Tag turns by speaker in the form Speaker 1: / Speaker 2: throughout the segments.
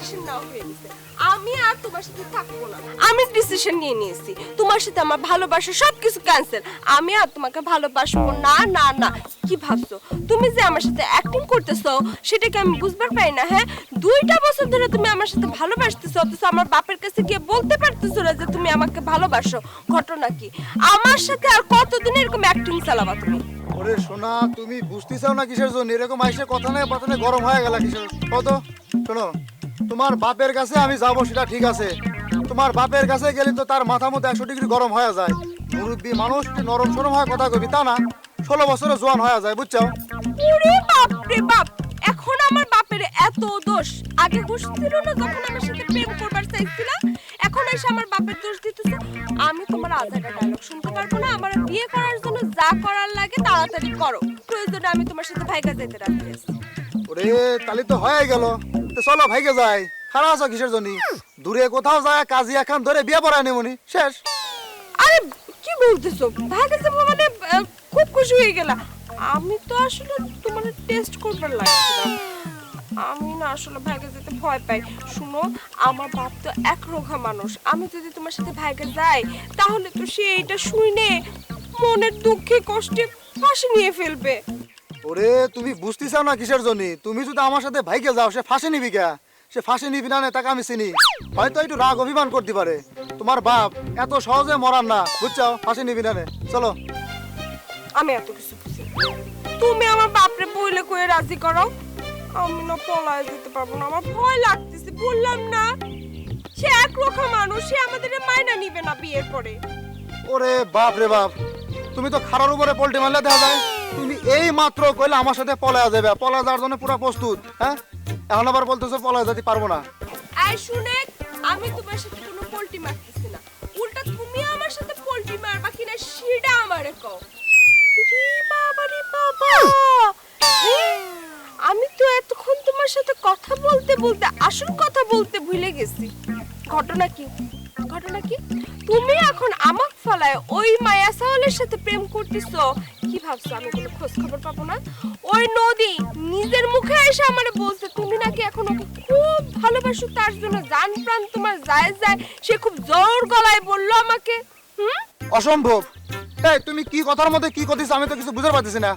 Speaker 1: Decision নাও হয়ে গেছে। আমি আর তোমার সাথে থাকবো না। আমি ডিসিশন নিয়ে নিয়েছি, তোমার সাথে আমার ভালোবাসা সবকিছু ক্যান্সেল। আমি আর তোমাকে ভালোবাসবো না। না না, কি ভাবছো তুমি যে আমার সাথে অ্যাক্টিং করতেছো সেটা কি আমি বুঝবার পাই না? হ্যাঁ, 2টা বছর ধরে তুমি আমার সাথে ভালোবাসতেছো, অথচ আমার বাপের কাছে গিয়ে বলতে পারতেছো না যে তুমি আমাকে ভালোবাসো। ঘটনা কি? আমার সাথে আর কতদিন এরকম অ্যাক্টিং চালাবা তুমি?
Speaker 2: ওরে সোনা, তুমি বুঝতেছাও না কিসের জন্য এরকম আইসে কথা নেই বাতা নেই গরম হয়ে গেল কিসের? কত শোনো, তোমার বাপের কাছে আমি যাবো সেটা ঠিক আছে, তোমার বাপের কাছে গেলে তো তার মাথা মতো 100 ডিগ্রি গরম হয়ে যায়। মুরব্বী মানুষ একটু নরম সরম হয় কথা কবি, তা না 16 বছরে জোয়ান হয়ে যায়, বুঝছো?
Speaker 1: ওরে বাপ রে বাপ, এখন আমার বাপের এত দোষ? আগে হুঁশ ছিল না যখন আমার সাথে প্রেম করবার চাইছিল? এখন এসে আমার বাপের দোষ দিতেছে? আমি তোমার আজাটা ডায়লগ শুনতে পারবো না। আমার বিয়ে করার জন্য যা করার লাগে তাড়াতাড়ি করো, প্রয়োজনে আমি তোমার সাথে ভাইগা যেতে রাখতে আছি।
Speaker 2: ওরে তালি তো হয়ে গেল, তো চলো ভাইকে যাই। খারাপ আছো কিসের জন্য? দূরে কোথাও যায় কাজী এখন ধরে বিয়ে পড়ায় নেমনি শেষ।
Speaker 1: আরে কি বলতেছো? ভাইগা যাবো মানে? খুব খুশি হয়ে গেলাম। আমি তো আসলে তোমার টেস্ট করবার লাগছিলাম। আমি না আসলে ভাইগে যেতে ভয় পাই। শুনো, আমার বাপ তো একরোখা মানুষ। আমি যদি তোমার সাথে ভাইগে যাই তাহলে তো সে এটা শুনে মনের দুঃখে কষ্টে ফাঁসি নিয়ে ফেলবে।
Speaker 2: ওরে তুমি বুঝতেছাও না কিসের জন্য? তুমি যদি আমার সাথে ভাইকে যাও সে ফাঁসি নিবি কে? সে ফাঁসি নিবি না, তাকে আমি চিনি। হয়তো একটু রাগ অভিমান করতে পারে, তোমার বাপ এত সহজে মরার না, বুঝছো? ফাঁসি নিবি না। চলো।
Speaker 1: আমি এত কিছু বুঝি না। তুমি আমার বাপরে বইলে কয়ে রাজি করো। আমি না পলায় যেতে পারবো না, আমার ভয় লাগতেছে। বললাম না, সে একরোখা মানুষ, সে আমাদের মাইনা নিবে না বিয়ের পরে।
Speaker 2: ওরে বাপ রে বাপ, তুমি তো খারার উপরে পোল্টি মারলে দেখা যায়। তুমি এই মাত্র কইলে আমার সাথে পলায়া যাবে, পলায়া যাওয়ার জন্য পুরো প্রস্তুত। হ্যাঁ, এখন আবার বলতেছো পলায়া যেতে পারবো না।
Speaker 1: আই শুনে, আমি তোমার সাথে কোনো পোল্টি মারতেছি না, উল্টা তুমি আমার সাথে পোল্টি মারবা কিনা সেটা আমারে কও। রে বাবা রে বাবা, আমি তো এতক্ষণ তোমার সাথে কথা বলতে বলতে আসল কথা বলতে ভুলে গেছি। ঘটনা কি? ঘটনা কি? তুমি এখন আমাক ফলায় ওই মায়া সাওয়ালের সাথে প্রেম করতেছো। কি ভাবছো আমি কোনো খোঁজ খবর পাবো না? ওই নদী নিজের মুখে এসে আমারে বলছে তুমি নাকি এখন ওকে খুব ভালোবাসো, তার জন্য জান প্রাণ তোমার যায় যায়। সে খুব জোর গলায় বললো আমাকে।
Speaker 2: অসম্ভব। এই তুমি কি কথার মধ্যে কি করতেছ আমি তো কিছু বুঝতে পারতেছি না।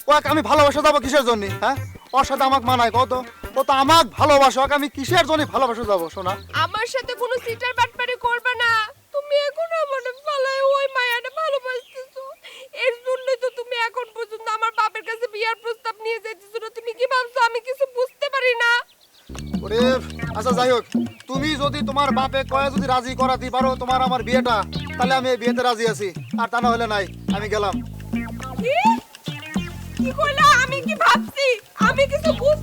Speaker 2: ওকে আমি ভালোবাসা যাবো কিসের জন্য? হ্যাঁ, ওর সাথে আমাকে মানায় কত? ও তো আমাকে ভালোবাসো, ওকে আমি কিসের জন্য ভালোবাসা যাবো সোনা?
Speaker 1: আমার সাথে কোনো সিটার বাটপারি করবে না। তুমি এখন আমারে ফলায় ওই মায়াটা ভালোবাসতেছো, এর জন্যই তো তুমি এখন পর্যন্ত আমার বাপের কাছে বিয়ার প্রস্তাব নিয়ে যাইতেছো না। তুমি কি ভাবছো আমি কিছু বুঝতে পারি না?
Speaker 2: ওরে আচ্ছা যাই হোক, তুমি যদি তোমার বাপে কয়ে যদি রাজি করাতে পারো তোমার আমার বিয়েটা, তাহলে আমি এই বিয়েতে রাজি আছি। আর তা না হলে নাই, আমি গেলাম।
Speaker 1: কি? কি কইলা? আমি কি ভাবছি? আমি কিছু বুঝ